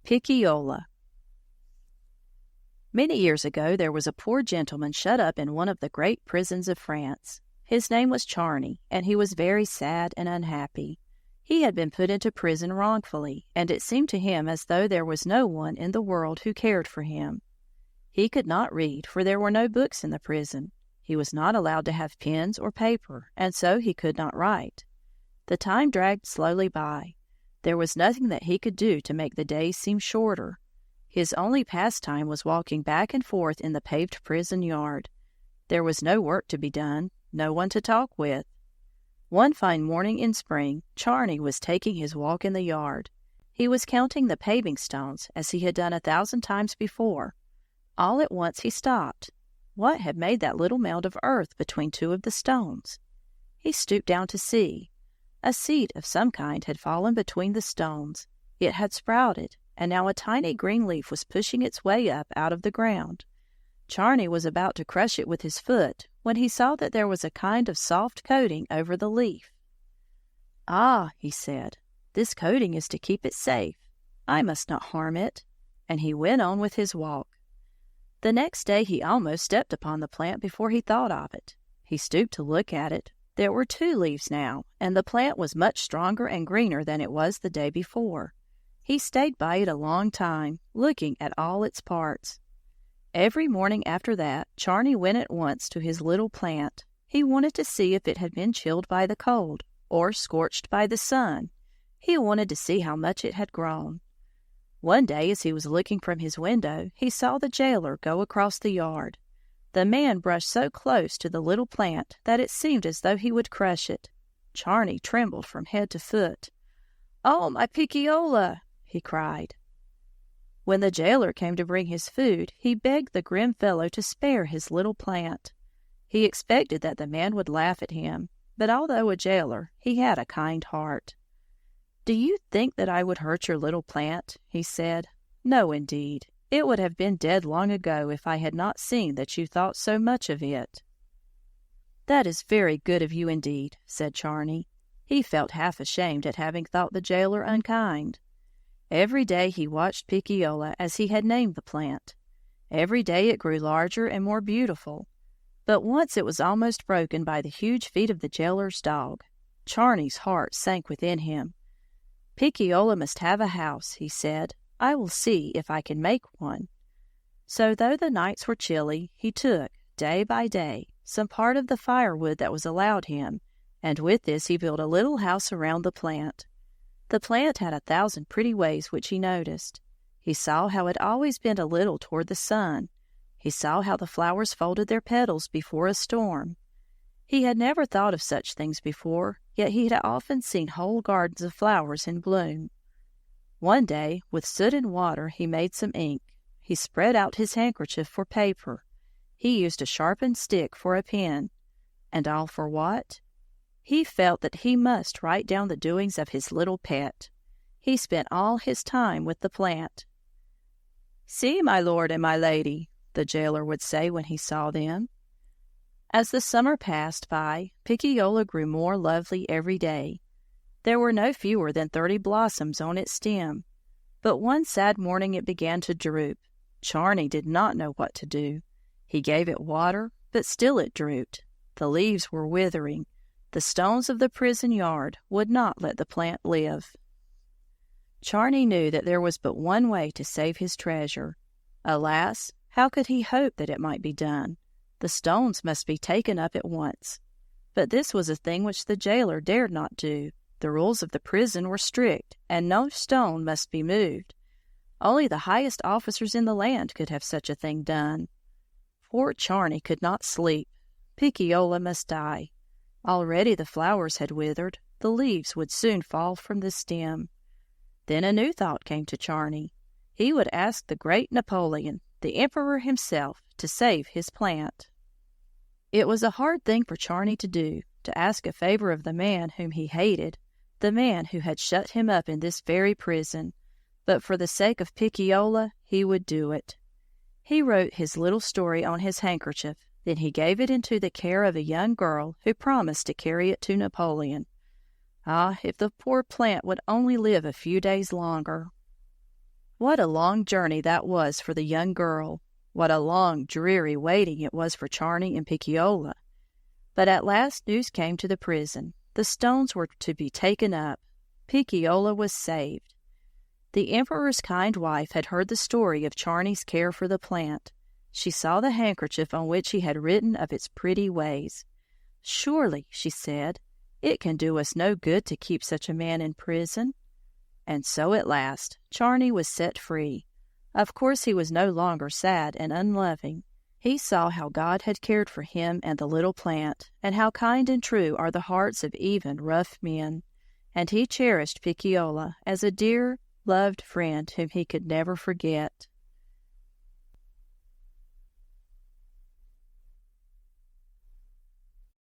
Pic-cio-la. Many years ago there was a poor gentleman shut up in one of the great prisons of France. His name was Charney, and he was very sad and unhappy. He had been put into prison wrongfully, and it seemed to him as though there was no one in the world who cared for him. He could not read, for there were no books in the prison. He was not allowed to have pens or paper, and so he could not write. The time dragged slowly by. There was nothing that he could do to make the days seem shorter. His only pastime was walking back and forth in the paved prison yard. There was no work to be done, no one to talk with. One fine morning in spring, Charney was taking his walk in the yard. He was counting the paving stones, as he had done 1,000 times before. All at once he stopped. What had made that little mound of earth between two of the stones? He stooped down to see. A seed of some kind had fallen between the stones. It had sprouted, and now a tiny green leaf was pushing its way up out of the ground. Charney was about to crush it with his foot when he saw that there was a kind of soft coating over the leaf. "Ah," he said, "this coating is to keep it safe. I must not harm it." And he went on with his walk. The next day he almost stepped upon the plant before he thought of it. He stooped to look at it. There were 2 leaves now, and the plant was much stronger and greener than it was the day before. He stayed by it a long time, looking at all its parts. Every morning after that, Charney went at once to his little plant. He wanted to see if it had been chilled by the cold, or scorched by the sun. He wanted to see how much it had grown. One day, as he was looking from his window, he saw the jailer go across the yard. The man brushed so close to the little plant that it seemed as though he would crush it. Charney trembled from head to foot. "Oh, my Pic-cio-la!" he cried. When the jailer came to bring his food, he begged the grim fellow to spare his little plant. He expected that the man would laugh at him, but although a jailer, he had a kind heart. "Do you think that I would hurt your little plant?" he said. "No, indeed. It would have been dead long ago if I had not seen that you thought so much of it." "That is very good of you indeed," said Charney. He felt half ashamed at having thought the jailer unkind. Every day he watched Pic-cio-la as he had named the plant. Every day it grew larger and more beautiful. But once it was almost broken by the huge feet of the jailer's dog. Charney's heart sank within him. "Pic-cio-la must have a house," he said. "I will see if I can make one." So though the nights were chilly, he took, day by day, some part of the firewood that was allowed him, and with this he built a little house around the plant. The plant had 1,000 pretty ways which he noticed. He saw how it always bent a little toward the sun. He saw how the flowers folded their petals before a storm. He had never thought of such things before, yet he had often seen whole gardens of flowers in bloom. One day, with soot and water, he made some ink. He spread out his handkerchief for paper. He used a sharpened stick for a pen. And all for what? He felt that he must write down the doings of his little pet. He spent all his time with the plant. "See, my lord and my lady," the jailer would say when he saw them. As the summer passed by, Pic-cio-la grew more lovely every day. There were no fewer than 30 blossoms on its stem. But one sad morning it began to droop. Charney did not know what to do. He gave it water, but still it drooped. The leaves were withering. The stones of the prison yard would not let the plant live. Charney knew that there was but one way to save his treasure. Alas, how could he hope that it might be done? The stones must be taken up at once. But this was a thing which the jailer dared not do. The rules of the prison were strict, and no stone must be moved. Only the highest officers in the land could have such a thing done. Poor Charney could not sleep. Pic-cio-la must die. Already the flowers had withered. The leaves would soon fall from the stem. Then a new thought came to Charney. He would ask the great Napoleon, the emperor himself, to save his plant. It was a hard thing for Charney to do, to ask a favor of the man whom he hated, the man who had shut him up in this very prison, but for the sake of Pic-cio-la, he would do it. He wrote his little story on his handkerchief, then he gave it into the care of a young girl who promised to carry it to Napoleon. Ah, if the poor plant would only live a few days longer! What a long journey that was for the young girl! What a long, dreary waiting it was for Charney and Pic-cio-la! But at last news came to the prison. The stones were to be taken up. Pic-cio-la was saved. The emperor's kind wife had heard the story of Charney's care for the plant. She saw the handkerchief on which he had written of its pretty ways. "Surely," she said, "it can do us no good to keep such a man in prison." And so at last Charney was set free. Of course he was no longer sad and unloving. He saw how God had cared for him and the little plant, and how kind and true are the hearts of even rough men. And he cherished Pic-cio-la as a dear, loved friend whom he could never forget.